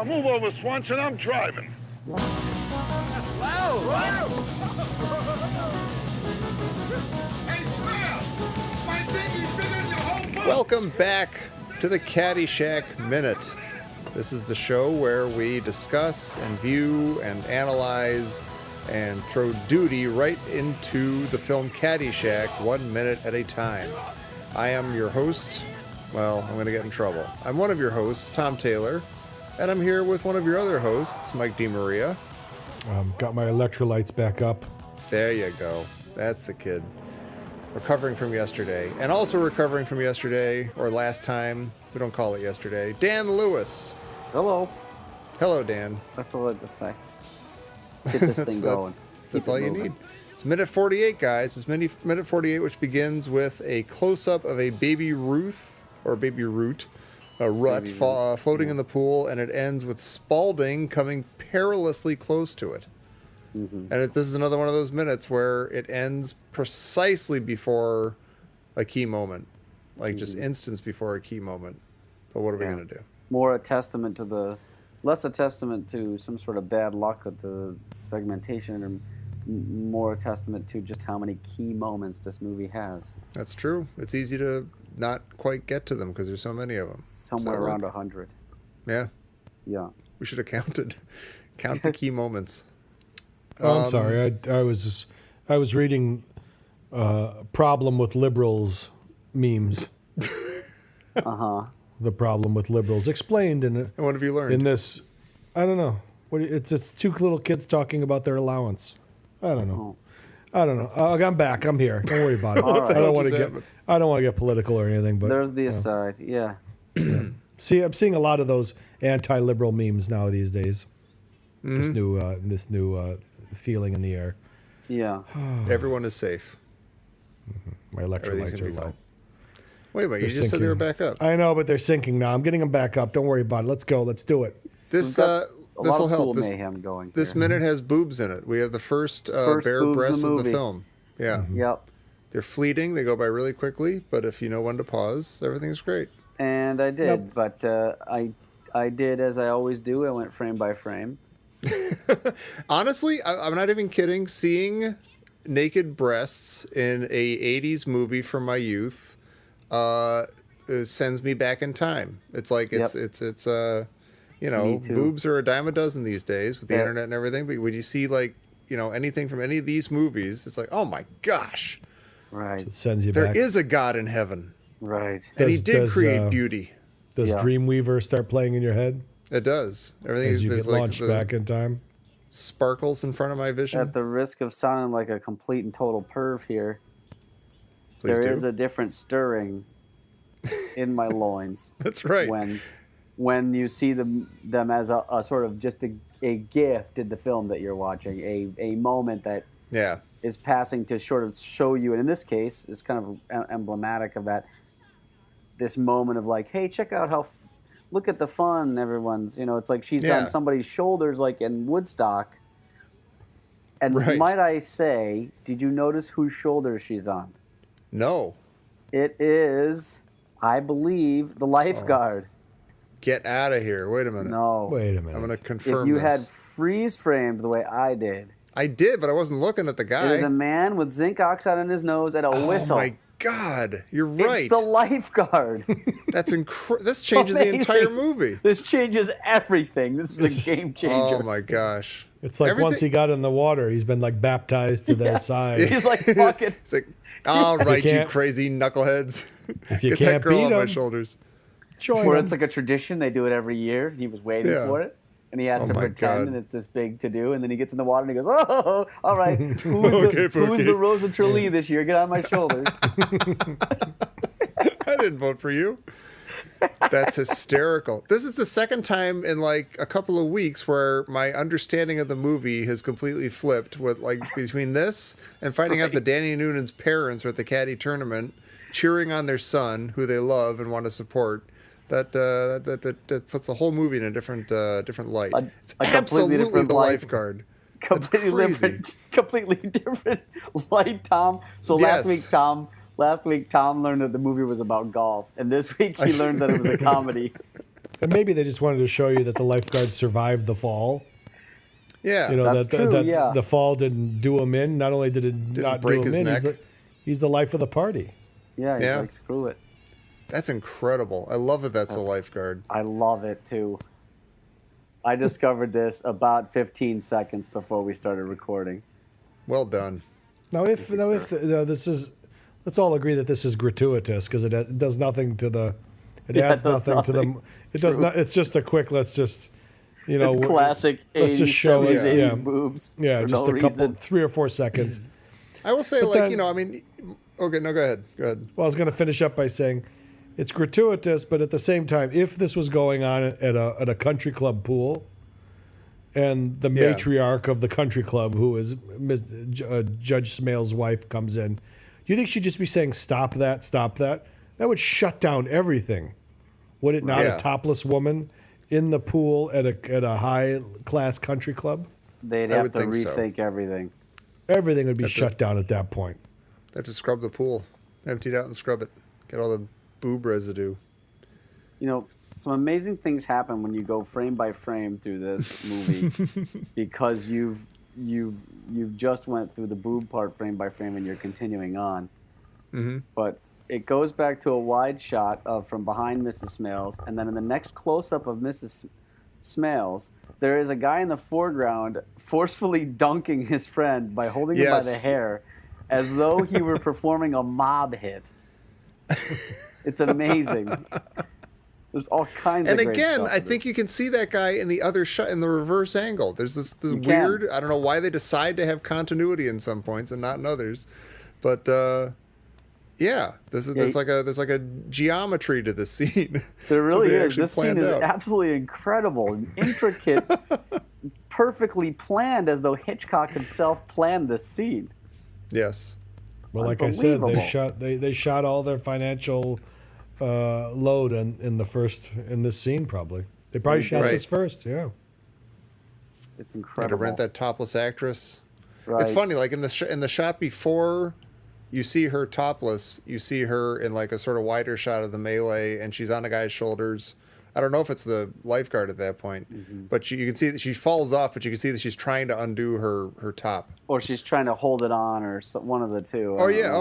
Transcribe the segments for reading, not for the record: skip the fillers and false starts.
Now move over, Swanson. I'm driving. Wow! Hey, Smails! My dinghy's bigger than your whole boat! Welcome back to the Caddyshack Minute. This is the show where we discuss and view and analyze and throw duty right into the film Caddyshack 1 minute at a time. I am your host. Well, I'm going to get in trouble. I'm one of your hosts, Tom Taylor, and I'm here with one of your other hosts, Mike DeMaria. Got my electrolytes back up. There you go. That's the kid. Recovering from yesterday. And also recovering from yesterday, or last time, we don't call it yesterday, Dan Lewis. Hello. Hello, Dan. That's all I had to say. Get this thing going. That's all you need. It's minute 48, guys. It's minute 48, which begins with a close-up of a baby Ruth, or baby Root, a rut floating in the pool, and it ends with Spaulding coming perilously close to it. Mm-hmm. And this is another one of those minutes where it ends precisely before a key moment, like just instance before a key moment. But what are we going to do? More a testament to less a testament to some sort of bad luck with the segmentation, and more a testament to just how many key moments this movie has. That's true. It's easy to not quite get to them because there's so many of them. Somewhere around 100. Yeah. Yeah. We should have counted. Count the key moments. I'm sorry. I was reading problem with liberals memes. Uh-huh. The problem with liberals explained in it. And what have you learned? In this, I don't know. It's two little kids talking about their allowance. I don't know. I'm back. I'm here. Don't worry about it. Right. I don't want to get political or anything. But there's the aside. Yeah. See, I'm seeing a lot of those anti-liberal memes now these days. Mm-hmm. This new feeling in the air. Yeah. Everyone is safe. Mm-hmm. My electrolytes are low. Wait a minute, you just said they were back up. I know, but they're sinking now. I'm getting them back up. Don't worry about it. Let's go. Let's do it. This will help. Cool mayhem going. This minute has boobs in it. We have the first bare breasts of the film. Yeah. Mm-hmm. Yep. They're fleeting. They go by really quickly, but if you know when to pause, everything's great. And I did, but I did as I always do. I went frame by frame. Honestly, I'm not even kidding. Seeing naked breasts in a 80s movie from my youth sends me back in time. It's like it's boobs are a dime a dozen these days with the internet and everything. But when you see anything from any of these movies, it's like, oh my gosh, right? It sends you there back. There is a God in heaven, right? And he did create beauty. Does Dreamweaver start playing in your head? It does. Everything as you get launched back in time. Sparkles in front of my vision. At the risk of sounding like a complete and total perv here, Please there do. is a different stirring in my loins. That's right. When you see them as a sort of just a gift in the film that you're watching, a moment that is passing to sort of show you, and in this case, it's kind of emblematic of that. This moment of like, hey, check out how. Look at the fun, everyone's, it's like she's on somebody's shoulders like in Woodstock. And might I say, did you notice whose shoulders she's on? No. It is, I believe, the lifeguard. Get out of here. Wait a minute. No. Wait a minute. I'm going to confirm If you had freeze framed the way I did. I did, but I wasn't looking at the guy. It is a man with zinc oxide in his nose and a whistle. Oh my God, you're right. It's the lifeguard. That's This changes the entire movie. This changes everything. This is a game changer. Oh my gosh. It's like once he got in the water, he's been like baptized to their side. He's like, fucking. It's like, all right, you crazy knuckleheads. If you Get can't that girl beat on my him, shoulders. Where it's like a tradition. They do it every year. He was waiting for it. And he has to pretend, and it's this big to do. And then he gets in the water, and he goes, "Oh, all right. Who's the Rosa Trulli this year? Get on my shoulders." I didn't vote for you. That's hysterical. This is the second time in like a couple of weeks where my understanding of the movie has completely flipped. With like between this and finding out that Danny Noonan's parents are at the caddy tournament, cheering on their son, who they love and want to support. That puts the whole movie in a different light. It's absolutely different the lifeguard. Completely different light, Tom. So last week Tom learned that the movie was about golf, and this week he learned that it was a comedy. And maybe they just wanted to show you that the lifeguard survived the fall. Yeah, that's true. The fall didn't do him in. Not only did it not break do him his in, neck. he's the life of the party. Yeah, he's like, screw it. That's incredible. I love that that's a lifeguard. I love it too. I discovered this about 15 seconds before we started recording. Well done. Now, this is, let's all agree that this is gratuitous because it does nothing to the. It adds nothing to the. It does not. It's just a quick. Let's just. It's classic 80s, show 70s, it. 80s boobs. Yeah, just a couple, 3 or 4 seconds. I will say, okay, no, go ahead. Well, I was going to finish up by saying it's gratuitous, but at the same time, if this was going on at a country club pool and the matriarch of the country club, who is Judge Smails' wife, comes in, do you think she'd just be saying, stop that, stop that? That would shut down everything. Would it not? A topless woman in the pool at a high-class country club? They'd have to rethink everything. Everything would be shut down at that point. They have to scrub the pool. Empty it out and scrub it. Get all the boob residue. Some amazing things happen when you go frame by frame through this movie because you've just went through the boob part frame by frame and you're continuing on. Mm-hmm. But it goes back to a wide shot of from behind Mrs. Smails, and then in the next close-up of Mrs. Smails, there is a guy in the foreground forcefully dunking his friend by holding him by the hair as though he were performing a mob hit. It's amazing. There's all kinds of great stuff. And again, I think you can see that guy in the other shot, in the reverse angle. There's this weird, I don't know why they decide to have continuity in some points and not in others. But, there's like a geometry to this scene. There really is. This scene is absolutely incredible, intricate, perfectly planned, as though Hitchcock himself planned this scene. Yes. Well, like I said, they shot all their financial load in this scene. Probably they probably shot this first. Yeah. It's incredible. To rent that topless actress. Right. It's funny, like in the shot before. You see her topless. You see her in like a sort of wider shot of the melee, and she's on a guy's shoulders. I don't know if it's the lifeguard at that point, but you can see that she falls off, but you can see that she's trying to undo her top. Or she's trying to hold it on, or one of the two.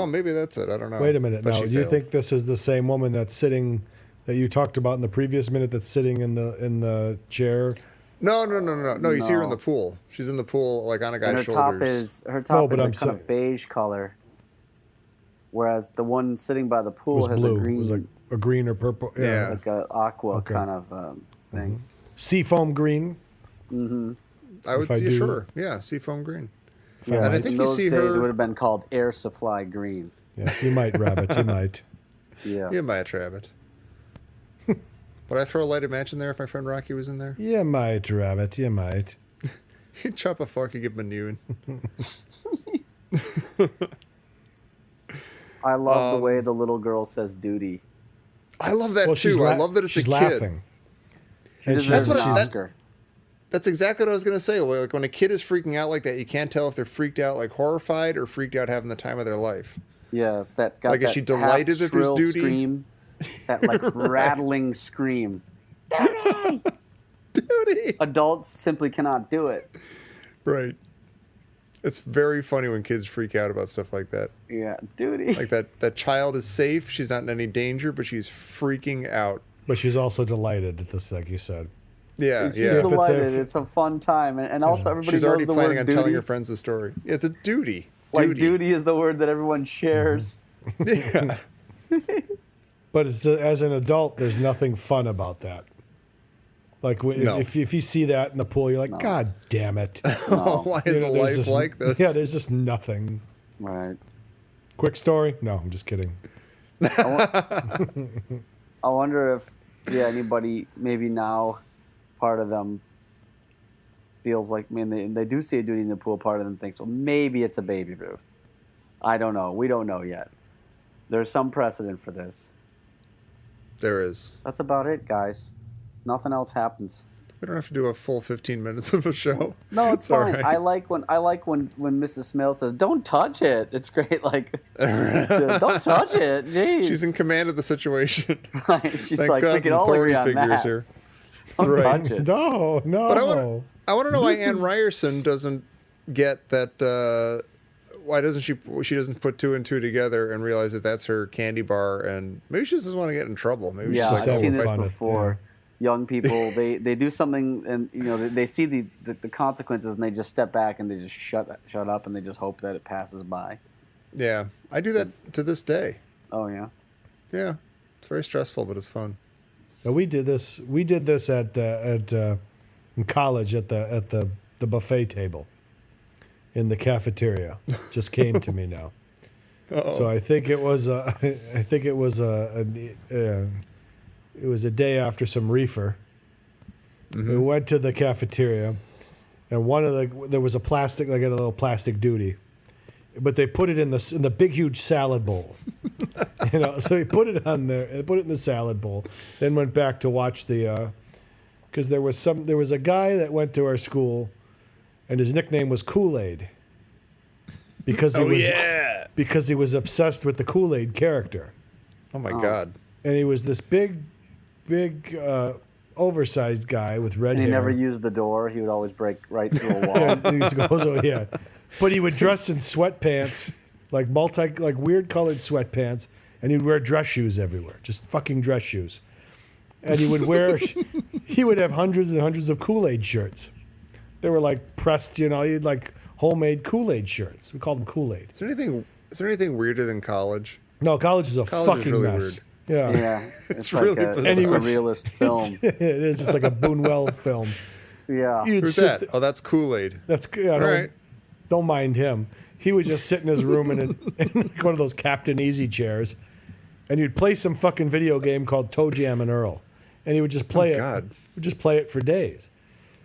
Maybe that's it. I don't know. Wait a minute. Now, do you think this is the same woman that's sitting, that you talked about in the previous minute, that's sitting in the chair? No. You see her in the pool. She's in the pool, like on a guy's shoulders. Her top is a kind of beige color. Whereas the one sitting by the pool has blue. a green. It was like a green or purple. Yeah. Like an aqua kind of thing. Seafoam green. Mm-hmm. I would be sure. Yeah, seafoam green. Yeah, and I think in those days it would have been called air supply green. Yeah, you might, Rabbit. You might. Yeah. You might, Rabbit. Would I throw a lighted match in there if my friend Rocky was in there? You might, Rabbit. You might. He'd chop a fork and give him a new one. I love the way the little girl says "doody." I love that too. I love that it's a kid. Laughing. She deserves an Oscar. That's exactly what I was going to say. Like when a kid is freaking out like that, you can't tell if they're freaked out like horrified or freaked out having the time of their life. Yeah, it's that. Like, is she delighted that there's duty? Scream, that like rattling scream. Doody! Doody! Adults simply cannot do it. Right. It's very funny when kids freak out about stuff like that. Yeah, duty. Like that child is safe. She's not in any danger, but she's freaking out. But she's also delighted at this, like you said. Yeah, she's delighted. It's a fun time, and also everybody she's knows already the planning word on duty. telling her friends the story. Yeah, the duty. Like duty is the word that everyone shares. Yeah. But as an adult, there's nothing fun about that. Like if you see that in the pool, you're like, God damn it! Why is life like this? Yeah, there's just nothing. Right. Quick story? No, I'm just kidding. I wonder if anybody maybe now, part of them feels like, they do see a duty in the pool. Part of them thinks, well, maybe it's a baby Ruth. I don't know. We don't know yet. There's some precedent for this. There is. That's about it, guys. Nothing else happens. We don't have to do a full 15 minutes of a show. No, it's fine. Right. I like when Mrs. Smails says, "Don't touch it." It's great. Like, don't touch it. Jeez. She's in command of the situation. She's like, we can all agree on that. Here. Don't Right. touch it. No. But I want to know why Anne Ryerson doesn't get that. Why doesn't she doesn't put two and two together and realize that that's her candy bar, and maybe she doesn't want to get in trouble. Maybe Yeah, she's like, I've seen this fun. before. Young people, they do something, and they see the consequences, and they just step back and they just shut up, and they just hope that it passes by. Yeah, I do that to this day. Oh yeah. Yeah, it's very stressful, but it's fun. We did this. We did this at in college at the buffet table in the cafeteria. Just came to me now. Uh-oh. So I think it was it was a day after some reefer. Mm-hmm. We went to the cafeteria, and there was a plastic, like a little plastic doody, but they put it in the big huge salad bowl. So he put it on there, put it in the salad bowl, then went back to watch because there was a guy that went to our school, and his nickname was Kool-Aid, because because he was obsessed with the Kool-Aid character. Oh my God! And he was this big, oversized guy with red And hair. he never used the door. He would always break right through a wall. And he goes, oh yeah, but he would dress in sweatpants, like weird colored sweatpants, and he'd wear dress shoes everywhere, just fucking dress shoes. And he would have hundreds and hundreds of Kool-Aid shirts. They were like pressed, he'd like homemade Kool-Aid shirts. We called them Kool-Aid. Is there anything weirder than college? No, college is a fucking really mess. weird. Yeah. Yeah, it's like really a bizarre. surrealist film. It is. It's like a Buñuel film. Yeah. You'd Who's sit that? Oh, that's Kool-Aid. That's good. All right. Don't mind him. He would just sit in his room in one of those Captain Easy chairs, and you'd play some fucking video game called Toe Jam and Earl, and he would just play it. God. Would just play it for days.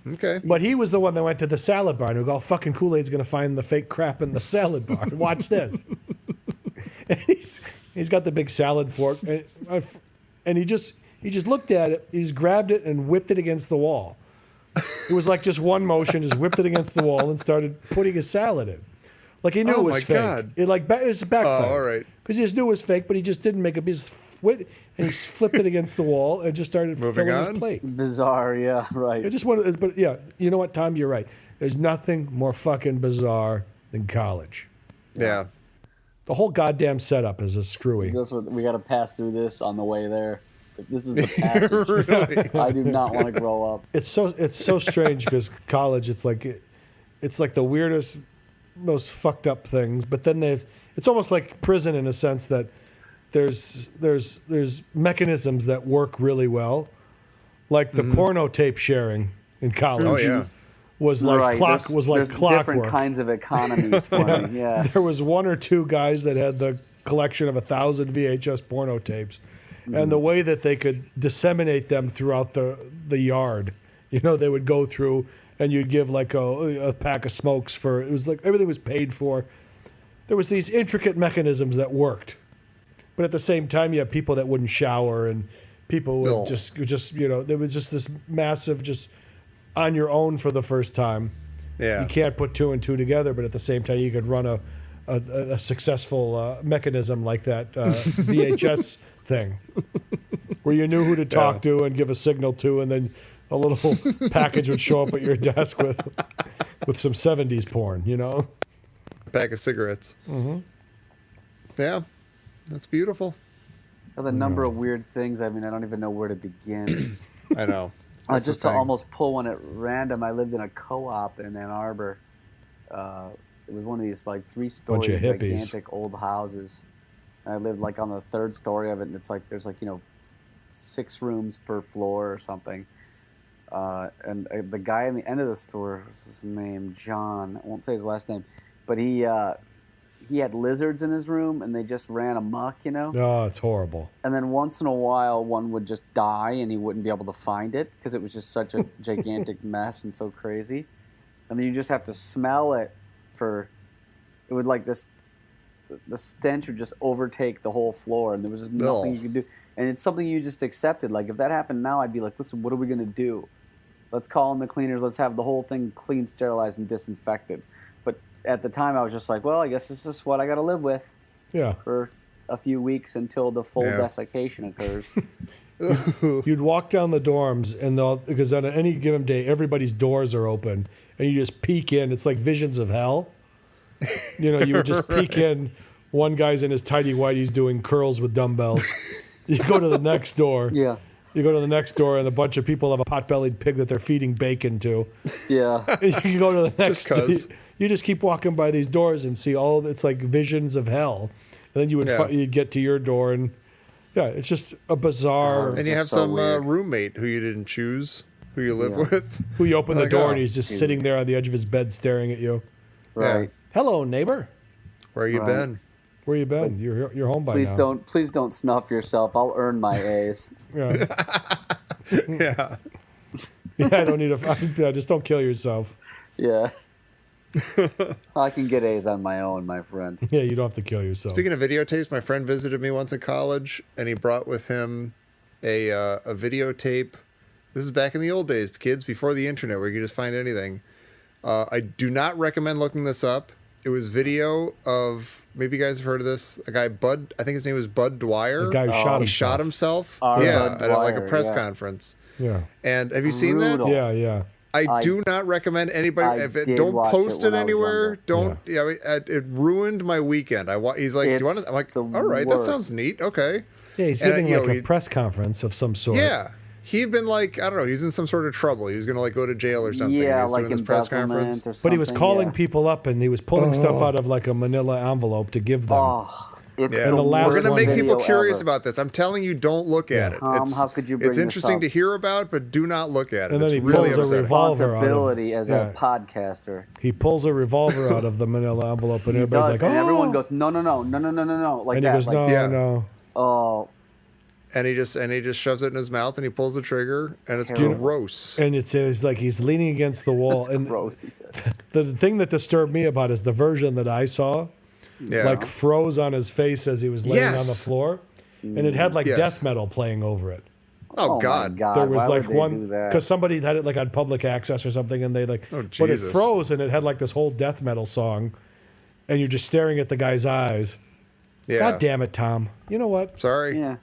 Okay. But he was the one that went to the salad bar and would go, fucking Kool-Aid's gonna find the fake crap in the salad bar. Watch this. And he's got the big salad fork, and he just looked at it. He just grabbed it and whipped it against the wall. It was like just one motion, just whipped it against the wall and started putting his salad in. Like he knew it was fake. God. It was backfired. Oh, all right. Because he just knew it was fake, but he just didn't make a piece. And he flipped it against the wall and just started filling his plate. Bizarre, yeah, right. It just wanted, but yeah, you know what, Tom? You're right. There's nothing more fucking bizarre than college. Yeah. The whole goddamn setup is a screwy. We got to pass through this on the way there. This is the passage. Really? I do not want to grow up. It's so strange because college, it's like the weirdest, most fucked up things. But then it's almost like prison in a sense that there's mechanisms that work really well, like the porno tape sharing in college. Oh yeah. Was like There's clockwork. different kinds of economies forming. Yeah. There was one or two guys that had the collection of 1,000 VHS porno tapes, and the way that they could disseminate them throughout the yard, they would go through, and you'd give like a pack of smokes for. It was like everything was paid for. There was these intricate mechanisms that worked, but at the same time, you have people that wouldn't shower, and people would just there was just this massive just. On your own for the first time. Yeah. You can't put two and two together, but at the same time, you could run a successful mechanism like that VHS thing, where you knew who to talk to and give a signal to, and then a little package would show up at your desk with some 70s porn, Pack of cigarettes. Mm-hmm. Yeah, that's beautiful. The number of weird things. I mean, I don't even know where to begin. I know. Just to almost pull one at random, I lived in a co-op in Ann Arbor. It was one of these like 3-story gigantic old houses. And I lived like on the 3rd story of it, and it's like there's like 6 rooms per floor or something. And the guy in the end of the store, was his name John. I won't say his last name, but he had lizards in his room, and they just ran amok, Oh, it's horrible. And then once in a while, one would just die, and he wouldn't be able to find it because it was just such a gigantic mess and so crazy. And then you just have to smell it it would like this, the stench would just overtake the whole floor, and there was just nothing you could do. And it's something you just accepted. Like, if that happened now, I'd be like, listen, what are we going to do? Let's call in the cleaners. Let's have the whole thing clean, sterilized, and disinfected. But at the time, I was just like, well, I guess this is what I got to live with for a few weeks until the full desiccation occurs. You'd walk down the dorms, and because on any given day, everybody's doors are open, and you just peek in. It's like visions of hell. You know, you would just peek in. One guy's in his tighty whities doing curls with dumbbells. You go to the next door. Yeah. You go to the next door, and a bunch of people have a pot-bellied pig that they're feeding bacon to. Yeah. You go to the next. Just 'cause. You just keep walking by these doors and see it's like visions of hell, and then you'd get to your door, and it's just a bizarre. And you have some roommate who you didn't choose, who you live with, who you open the like, door and he's just sitting there on the edge of his bed staring at you. Right. Hello, neighbor. Where you been? Where you been? You're home by now. Please don't snuff yourself. I'll earn my A's. Yeah. Yeah. I don't need just don't kill yourself. Yeah. I can get A's on my own, my friend. Yeah, you don't have to kill yourself. Speaking of videotapes, my friend visited me once in college, and he brought with him a videotape. This is back in the old days, kids, before the internet, where you could just find anything. I do not recommend looking this up. It was video of, maybe you guys have heard of this, a guy, Bud, I think his name was Bud Dwyer. The guy who shot himself. He shot himself. Bud at like a Dwyer, press conference. Yeah. And have you seen that? Brutal. Yeah. I do not recommend anybody. Don't post it anywhere. Don't. Yeah. It ruined my weekend. He's like, do you want to? I'm like, all right, that sounds neat. Okay. Yeah, he's giving a press conference of some sort. Yeah. He'd been like, I don't know, he's in some sort of trouble. He was going to like go to jail or something. Yeah, he was like doing this press conference. or something. But he was calling people up, and he was pulling stuff out of like a manila envelope to give them. Oh, it's Yeah. the last We're worst going to make video people curious ever. about this. I'm telling you, don't look at it. Tom, how could you bring It's this interesting up? to hear about, but do not look at it. And then It's he really pulls a upsetting. revolver out of Responsibility as Yeah. a podcaster. He pulls a revolver out of the manila envelope, and He everybody's does, like, and "Oh!" everyone goes, no, like and that. he goes, like, "No, Yeah. no." Oh, And he just shoves it in his mouth and he pulls the trigger and it's terrible. gross. And it's like he's leaning against the wall. it's And gross. the thing that disturbed me about it is the version that I saw, Yeah. like froze on his face as he was laying on the Yes. floor, and it had like Yes. death metal playing over it. Oh, my God. God. There was Why like would they one do that? because somebody had it like on public access or something, and they like, Oh, but it Jesus. froze and it had like this whole death metal song, and you're just staring at the guy's eyes. Yeah. God damn it, Tom! You know what? Sorry. Yeah.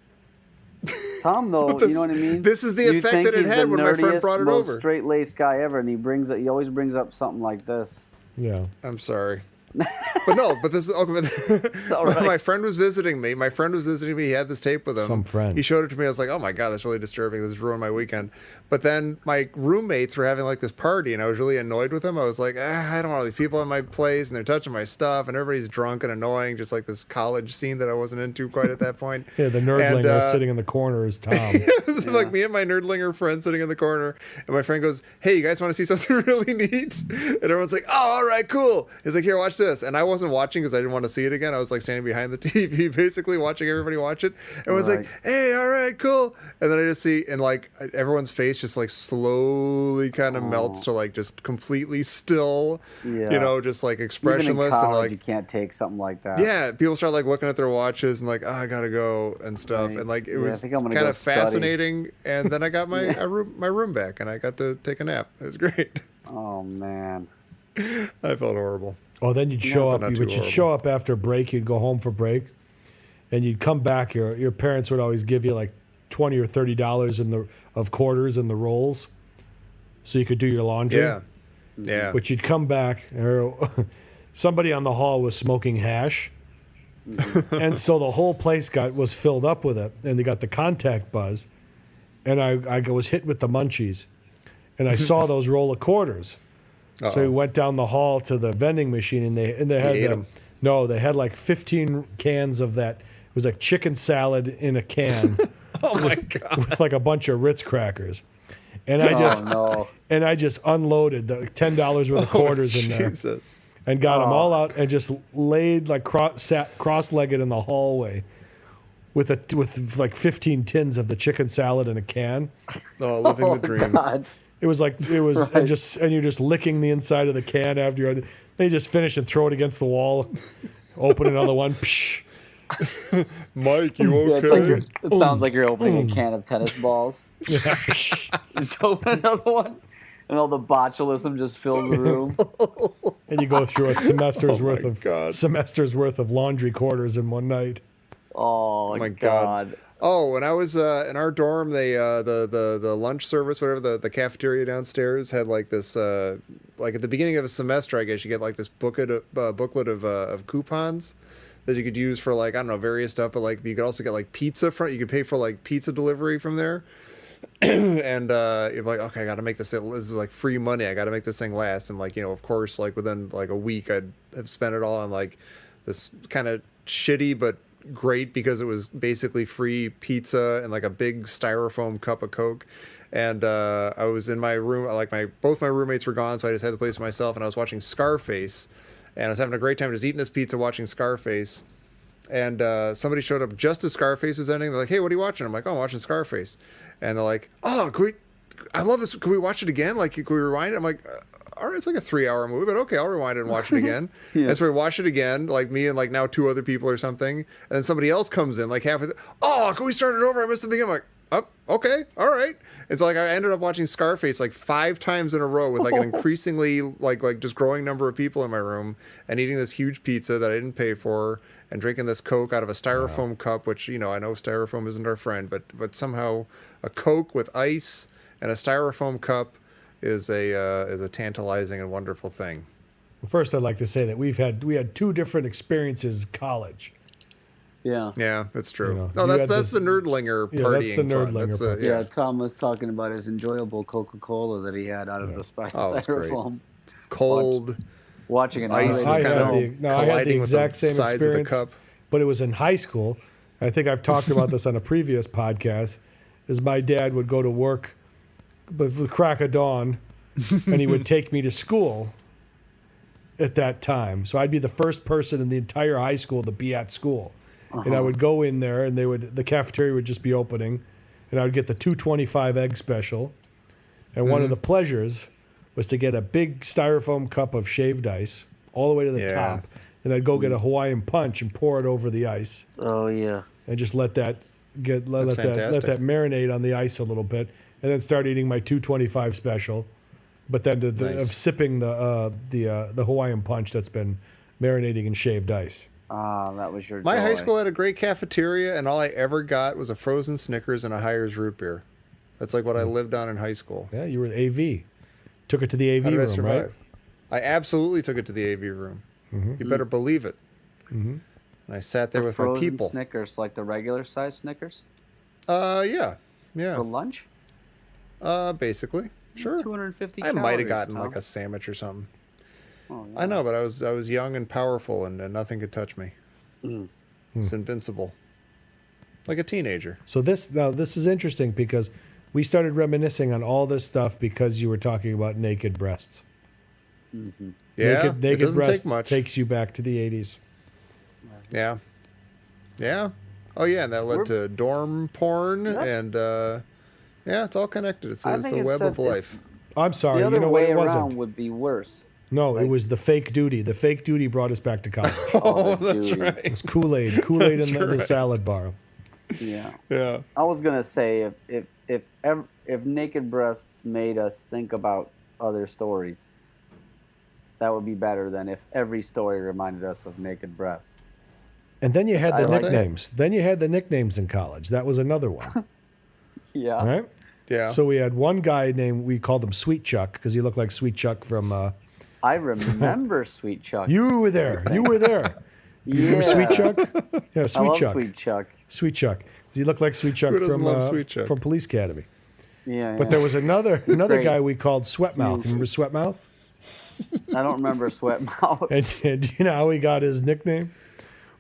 Tom, though, you know what I mean? This is the You effect think that it he's had the when my friend nerdiest, brought it most over. straight-laced guy ever, and he always brings up something like this. Yeah. I'm sorry. But this is okay. It's all right. My friend was visiting me. He had this tape with him. Some friend. He showed it to me. I was like, oh my God, that's really disturbing. This has ruined my weekend. But then my roommates were having like this party and I was really annoyed with them. I was like, I don't want all these people in my place and they're touching my stuff and everybody's drunk and annoying, just like this college scene that I wasn't into quite at that point. Yeah, the nerdlinger And, sitting in the corner is Tom. It was like me and my nerdlinger friend sitting in the corner, and my friend goes, "Hey, you guys want to see something really neat?" And everyone's like, "Oh, all right, cool." He's like, "Here, watch this." And I wasn't watching because I didn't want to see it again. I was like standing behind the TV, basically watching everybody watch it. And was like, "Hey, all right, cool." And then I just see, and like everyone's face just like slowly kind of melts to like just completely still, Yeah. you know, just like Even expressionless in college, and like you can't take something like that. yeah, people start like looking at their watches and like, oh, I gotta go and stuff, Right. and like it Yeah, I was think I'm gonna kind go of study. fascinating. And then I got my my room back, and I got to take a nap. It was great. Oh, man. I felt horrible. Oh, then you'd show but up. not You'd too show up after break. You'd go home for break, and you'd come back. Your parents would always give you like $20 or $30 of quarters in the rolls, so you could do your laundry. Yeah, yeah. But you'd come back, or somebody on the hall was smoking hash, and so the whole place was filled up with it, and they got the contact buzz, and I was hit with the munchies, and I saw those roll of quarters. So we went down the hall to the vending machine, and they had ate 'em? No, they had like 15 cans of that. It was like chicken salad in a can. Oh my God. With like a bunch of Ritz crackers, and No. I just unloaded the $10 worth of quarters in there, Jesus. and got them all out, and just laid like cross-legged in the hallway, with like 15 tins of the chicken salad in a can. Oh, living the dream. God. It was Right. and you're just licking the inside of the can after you're. Then you just finish and throw it against the wall, open another one. Psh. Mike, you Yeah, okay? it sounds like you're opening a can of tennis balls. Yeah, psh. Just open another one, and all the botulism just fills the room. And you go through a semester's God. worth of laundry quarters in one night. Oh, my God. Oh, when I was in our dorm, they the lunch service, whatever, the cafeteria downstairs had like this like at the beginning of a semester, I guess you get like this booklet of coupons that you could use for like, I don't know, various stuff, but like you could also get like pizza you could pay for like pizza delivery from there. And you're like, okay, I got to make this is like free money. I got to make this thing last. And like, of course, like within like a week, I'd have spent it all on like this kind of shitty but great, because it was basically free pizza and like a big styrofoam cup of Coke. And I was in my room, like both my roommates were gone, so I just had the place to myself, and I was watching Scarface, and I was having a great time just eating this pizza, watching Scarface. And somebody showed up just as Scarface was ending. They're like, "Hey, what are you watching?" I'm like, "Oh, I'm watching Scarface." And they're like, "Oh, I love this. Can we watch it again? Like, can we rewind it?" I'm like, all right, it's like a 3-hour movie, but okay, I'll rewind it and watch it again. Yeah. And so we watch it again, like me and like now 2 other people or something. And then somebody else comes in like halfway. Oh, can we start it over? I missed the beginning. I'm like, oh, okay, all right. And so like I ended up watching Scarface like 5 times in a row with like an increasingly like just growing number of people in my room, and eating this huge pizza that I didn't pay for, and drinking this Coke out of a styrofoam cup, which, I know styrofoam isn't our friend, but somehow a Coke with ice and a styrofoam cup is a tantalizing and wonderful thing. Well, first, I'd like to say that we had 2 different experiences in college. Yeah, that's true. No, that's the nerdlinger partying. That's the nerdlinger fun. Tom was talking about his enjoyable Coca-Cola that he had out of the styrofoam. Cold. Watching an ice I is kind of I had the exact same size experience, of the cup. But it was in high school. I think I've talked about this on a previous podcast. Is my dad would go to work with the crack of dawn, and he would take me to school at that time. So I'd be the first person in the entire high school to be at school. And I would go in there, and the cafeteria would just be opening, and I would get the $2.25 egg special. And one of the pleasures was to get a big styrofoam cup of shaved ice all the way to the top. Then I'd go get a Hawaiian punch and pour it over the ice. Oh yeah. And just let that marinate on the ice a little bit, and then start eating my $2.25 special. But then of sipping the Hawaiian punch that's been marinating in shaved ice. Ah, that was your My joy. high school had a great cafeteria, and all I ever got was a frozen Snickers and a Hires root beer. That's like what I lived on in high school. Yeah, you were at AV. Took it to the AV How did I room, survive? right? I absolutely took it to the AV room. Mm-hmm. You better believe it. Mm-hmm. And I sat there with my people. Snickers, like the regular size Snickers? Yeah. For lunch? Basically. Sure. 250 I calories. might have gotten like a sandwich or something. Oh, yeah. I know, but I was young and powerful, and nothing could touch me. It's invincible. Like a teenager. So this is interesting because we started reminiscing on all this stuff because you were talking about naked breasts. Mm-hmm. Yeah, naked it doesn't breasts take much. Takes you back to the 80s. Yeah. Yeah. Oh, yeah, and that led to dorm porn, and it's all connected. It's the web of life. I'm sorry, the other what way it around wasn't. would be worse. No, it was the fake duty. The fake duty brought us back to college. Oh, that's right. It was Kool-Aid in the salad bar. Yeah. Yeah. I was gonna say if naked breasts made us think about other stories, that would be better than if every story reminded us of naked breasts. And then you had the like nicknames. Then you had the nicknames in college. That was another one. Yeah. All right? Yeah. So we had one guy we called him Sweet Chuck because he looked like Sweet Chuck from... I remember Sweet Chuck. You were there. You remember Sweet Chuck? Yeah, Sweet I love Chuck. Sweet Chuck. Sweet Chuck. He looked like Sweet Chuck Who doesn't love Sweet Chuck? From Police Academy. Yeah. But there was another great. guy we called Sweatmouth. Remember Sweatmouth? I don't remember Sweatmouth. And do you know how he got his nickname?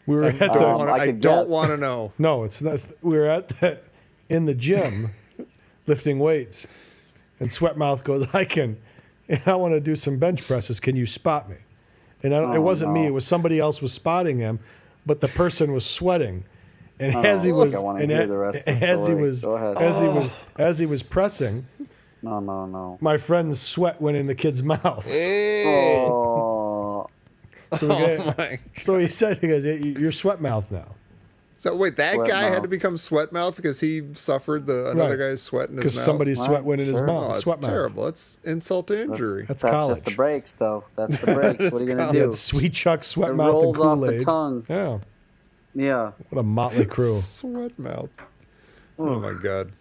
We were I at don't want to know. No, it's not. We were in the gym lifting weights, and Sweatmouth goes, I want to do some bench presses. Can you spot me? And it wasn't me. It was somebody else was spotting him, but the person was sweating. And as he was pressing, no. my friend's sweat went in the kid's mouth. Hey. Oh. So he said, "You're sweat mouth now." So wait, that Sweat guy had mouth. to become sweat mouth because he suffered another guy's sweat in his mouth. Because somebody's sweat went in his Sure. mouth. Oh, it's Sweat mouth. terrible. That's insult to injury. That's That's college. just the breaks, though. That's the breaks. What are you gonna do? Sweet Chuck, Sweat It Mouth, and rolls off Kool-Aid. the tongue. Yeah. Yeah. What a motley crew. Sweat mouth. Oh my God.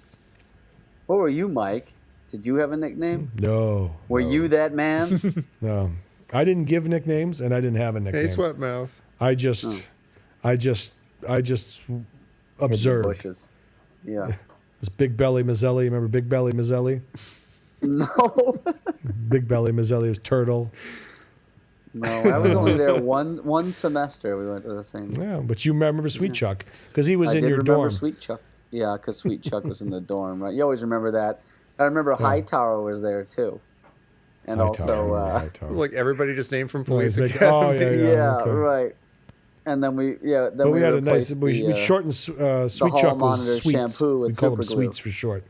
What were you, Mike? Did you have a nickname? No. Were you that man? No. I didn't give nicknames, and I didn't have a nickname. Hey, Sweatmouth. I just Hid the observed. bushes. Yeah. This Big Belly Mazzelli. Remember Big Belly Mazzelli? No. Big Belly Mazzelli was Turtle. No, I was only there one semester. We went to the same. Yeah, but you remember Sweet Chuck because he was I in did your remember dorm. Sweet Chuck. Yeah, because Sweet Chuck was in the dorm, right? You always remember that. I remember Hightower was there too, and also It was like everybody just named from Police Like, Academy. yeah, okay. right. And then we But we had a nice. replaced We shortened Sweet hall Chuck monitor was Sweets. shampoo with We call them super glue. Sweets for short.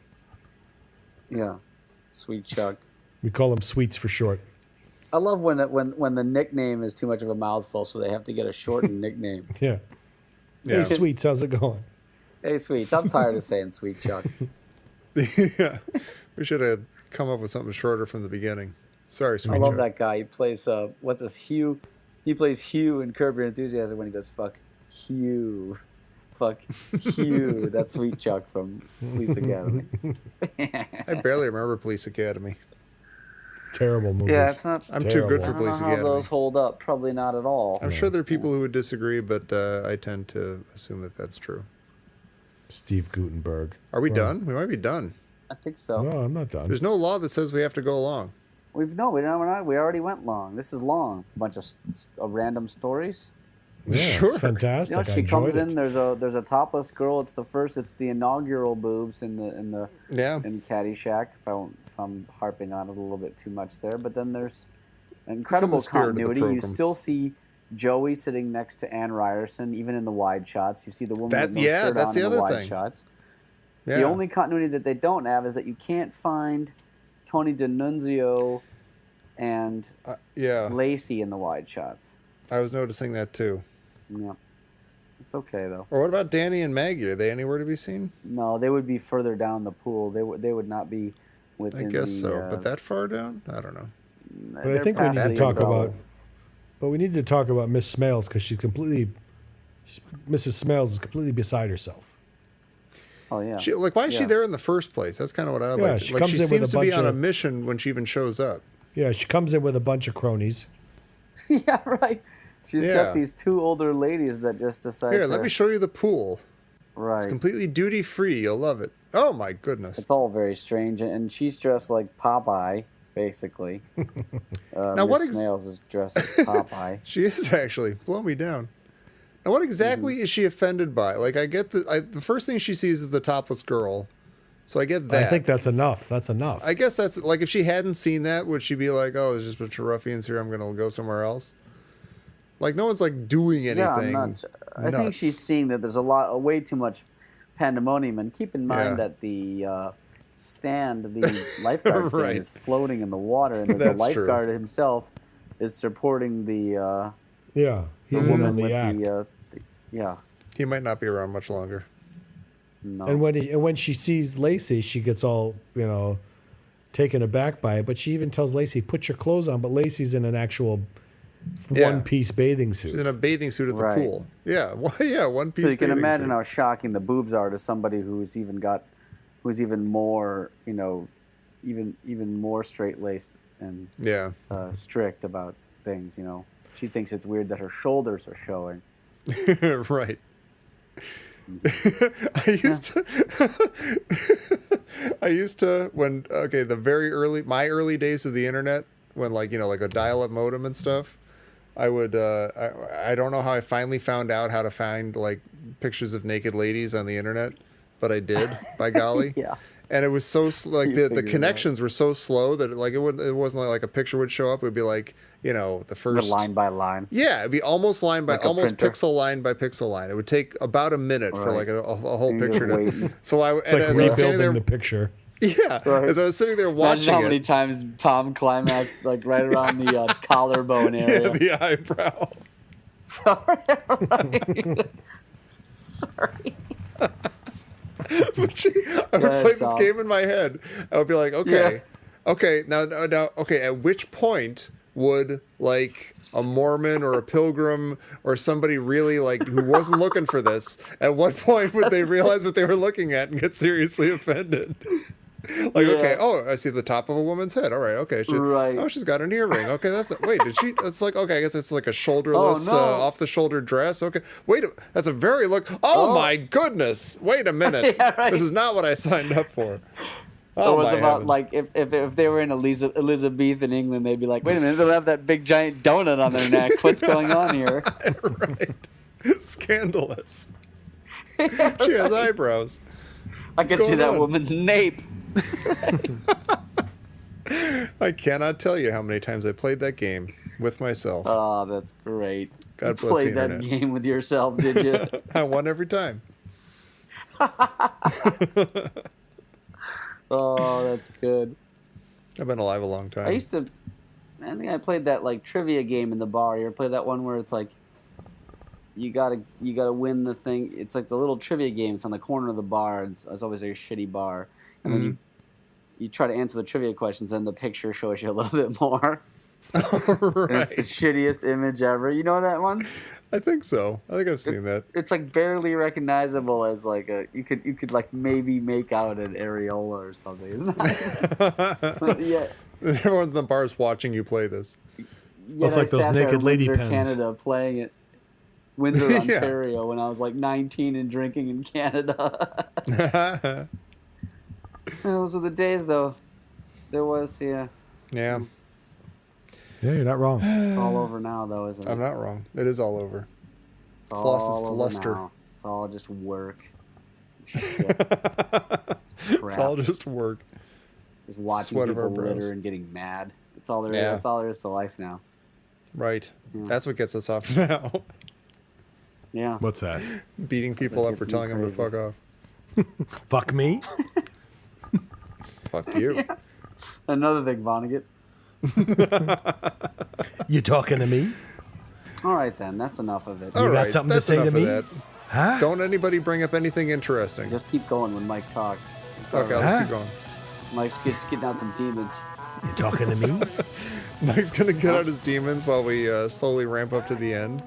Yeah, Sweet Chuck. We call them Sweets for short. I love when the nickname is too much of a mouthful, so they have to get a shortened nickname. Yeah. Yeah. Hey, Sweets, how's it going? Hey, Sweets, I'm tired of saying Sweet Chuck. Yeah. We should have come up with something shorter from the beginning. Sorry, I Sweet love Chuck. that guy. He plays what's this Hugh? He plays Hugh in Curb Your Enthusiasm when he goes fuck Hugh, fuck Hugh. That's Sweet Chuck from Police Academy. I barely remember Police Academy. Terrible movies. Yeah, it's not. I'm too good I for don't know Police how Academy. those hold up. Probably not at all. I'm sure there are people who would disagree, but I tend to assume that that's true. Steve Gutenberg. Are we Well, done? We might be done. I think so. No, I'm not done. There's no law that says we have to go long. We're not. We already went long. This is long. A bunch of random stories. Yeah, Sure. it's fantastic. You know, I she comes enjoyed in. it. There's a topless girl. It's the inaugural boobs in Yeah. Caddyshack. If I'm harping on it a little bit too much there, but then there's incredible spirit of the continuity. You program. still see Joey sitting next to Ann Ryerson, even in the wide shots. You see the woman That- with no yeah, shirt that's on the in the other wide thing. shots. Yeah. The only continuity that they don't have is that you can't find Tony D'Annunzio and Yeah. Lacey in the wide shots. I was noticing that too. Yeah. It's okay though. Or what about Danny and Maggie? Are they anywhere to be seen? No, they would be further down the pool. They would not be I within guess the, so. But that far down? I don't know. But I they're think we past need to the talk umbrellas. But we need to talk about Miss Smails because Mrs. Smails is completely beside herself. Oh yeah. Why is she Yeah. there in the first place? That's kind of what I Yeah, like. she Like comes she in with seems a to be bunch on a of- mission when she even shows up. Yeah, she comes in with a bunch of cronies. Yeah, right. She's Yeah. got these two older ladies that just decide Here, to... let me show you the pool. Right. It's completely duty free. You'll love it. Oh my goodness. It's all very strange, and she's dressed like Popeye, basically. Now, what Miss Smails is dressed as Popeye. She is actually. Blow me down. Now, what exactly is she offended by? Like, I get the first thing she sees is the topless girl, so I get that. I think that's enough. That's enough. I guess that's like if she hadn't seen that, would she be like, "Oh, there's just a bunch of ruffians here. I'm gonna go somewhere else." Like, no one's like doing anything. Yeah, I'm not. I think nuts. she's seeing that there's way too much pandemonium, and keep in mind Yeah. that the lifeguard stand, Right. is floating in the water, and the That's true. lifeguard himself is supporting the yeah, he's in woman on the with act. yeah. He might not be around much longer. No. And when she sees Lacey, she gets all taken aback by it. But she even tells Lacey, "Put your clothes on." But Lacey's in an actual Yeah. one-piece bathing She's suit. in a bathing suit at the Right. pool. Yeah, yeah, one piece. So you can bathing imagine suit. how shocking the boobs are to somebody who's even more, even more straight-laced and Yeah. strict about things. She thinks it's weird that her shoulders are showing. Right. I used to when my early days of the internet when like a dial-up modem and stuff. I would I don't know how I finally found out how to find like pictures of naked ladies on the internet, but I did, by golly. Yeah. And it was so like You the figured it connections were so slow that it wasn't like a picture would show up. It would be like the first Line by line. Yeah, it'd be almost line by Like a almost printer. pixel line by pixel line. It would take about a minute for Right. like a whole And you're picture to. waiting. So It's like as I was sitting rebuilding there, the picture. yeah, Right. as I was sitting there Imagine watching how many it, times Tom climaxed like right around the collarbone area. the eyebrow. Sorry. Sorry. I would ahead, play this Tom. game in my head. I would be like, okay, now, okay. At which point would like a Mormon or a pilgrim or somebody really like who wasn't looking for this, at what point would they realize what they were looking at and get seriously offended? Like, okay, oh, I see the top of a woman's head. All right, okay. Right. Oh, she's got an earring. Okay, that's not, wait, did she? It's like, okay, I guess it's like a shoulderless, off-the-shoulder dress. Okay, wait, that's a very look. Oh, my goodness! Wait a minute. Yeah, right. This is not what I signed up for. Oh, it was about like if they were in Elizabethan England, they'd be like, wait a minute, they'll have that big giant donut on their neck. What's going on here? Right. Scandalous. She has eyebrows. I can see that woman's nape. I cannot tell you how many times I played that game with myself. Oh, that's great. God you bless the played that internet. game with yourself, did you? I won every time. Oh, that's good. I've been alive a long time. I think I played that like trivia game in the bar. You ever play that one where it's like you gotta win the thing? It's like the little trivia game. It's on the corner of the bar. It's always a shitty bar, and then you try to answer the trivia questions, and the picture shows you a little bit more. Right. And it's the shittiest image ever. You know that one? I think so. I think I've seen that. It's like barely recognizable as like you could like maybe make out an areola or something. Isn't that? But yeah. Everyone in the bar is watching you play this. It's like those naked lady Windsor, pens. Canada, playing it. Windsor, Ontario, when I was like 19 and drinking in Canada. Those were the days, though. There was, Yeah. Yeah, you're not wrong. It's all over now, though, isn't it? I'm not wrong. It is all over. It's lost all its over luster. now. It's all just work. It's all just work. Just watching Sweat of our people brows. litter and getting mad. That's all there is. Yeah. That's all there is to life now. Right. Yeah. That's what gets us off now. Yeah. What's that? Beating people up gets for me telling them to crazy. fuck off. Fuck me? Fuck you. Yeah. Another thing, Vonnegut. You talking to me? All right, then. That's enough of it. All got right, something to that's say to enough me? of that. Huh? Don't anybody bring up anything interesting. Just keep going when Mike talks. It's all Okay, right. let's Huh? keep going. Mike's just getting out some demons. You talking to me? Mike's gonna get out his demons while we slowly ramp up to the end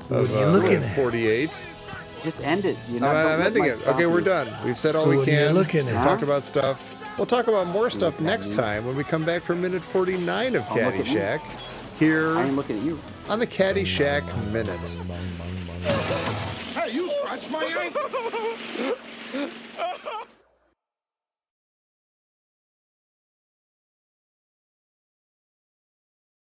of What are you looking minute at? 48. Just end it. Don't I'm let ending Mike it. stop Okay, we're you. done. We've said all What we are you can. looking We've at? talked about stuff. We'll talk about more stuff Look at next you. time when we come back for minute 49 of Don't look at me. Caddyshack I here ain't looking at you. on the Caddyshack Minute. Hey, you scratched my ankle.